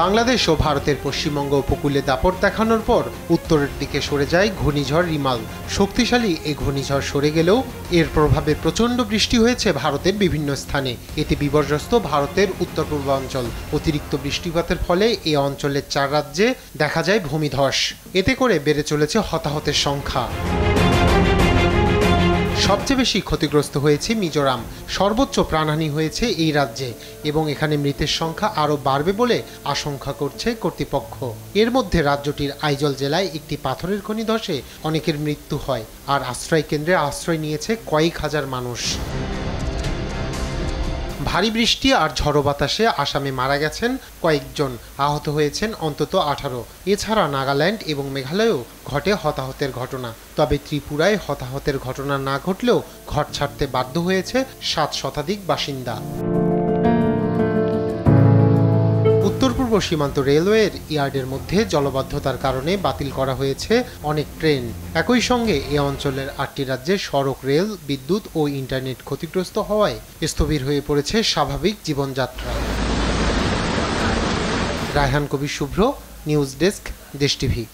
বাংলাদেশ ও ভারতের পশ্চিমবঙ্গ উপকূলে দাপট দেখানোর পর উত্তরের দিকে সরে যায় ঘূর্ণিঝড় রিমাল। শক্তিশালী এই ঘূর্ণিঝড় সরে গেলেও এর প্রভাবে প্রচণ্ড বৃষ্টি হয়েছে ভারতের বিভিন্ন স্থানে। এতে বিপর্যস্ত ভারতের উত্তর পূর্বাঞ্চল। অতিরিক্ত বৃষ্টিপাতের ফলে এই অঞ্চলের 4 রাজ্যে দেখা যায় ভূমিধস। এতে করে বেড়ে চলেছে হতাহতের সংখ্যা। সবচেয়ে বেশি ক্ষতিগ্রস্ত হয়েছে মিজোরাম। সর্বোচ্চ প্রাণহানি হয়েছে এই রাজ্যে এবং এখানে মৃতের সংখ্যা আরও বাড়বে বলে আশঙ্কা করছে কর্তৃপক্ষ। এর মধ্যে রাজ্যটির আইজল জেলায় একটি পাথরের খনি ধসে অনেকের মৃত্যু হয়, আর আশ্রয় কেন্দ্রে আশ্রয় নিয়েছে কয়েক হাজার মানুষ। ভারী বৃষ্টি আর ঝড়ো বাতাসে আসামে মারা গেছেন কয়েকজন, আহত হয়েছেন অন্তত 18। এছাড়া নাগাল্যান্ড এবং মেঘালয়েও ঘটে হতাহতের ঘটনা। তবে ত্রিপুরায় হতাহতের ঘটনা না ঘটলেও ঘর ছাড়তে বাধ্য হয়েছে 7 শতাধিক বাসিন্দা। উত্তর পূর্ব সীমান্ত রেলওয়ের ইয়ার্ডের মধ্যে জলবদ্ধতার কারণে বাতিল করা হয়েছে অনেক ট্রেন। একই সঙ্গে এ অঞ্চলের 8টি রাজ্যের সড়ক, রেল, বিদ্যুৎ ও ইন্টারনেট ক্ষতিগ্রস্ত হওয়ায় স্থবির হয়ে পড়েছে স্বাভাবিক জীবনযাত্রা। রায়হান কবির শুভ্র, নিউজ ডেস্ক, দেশ টিভি।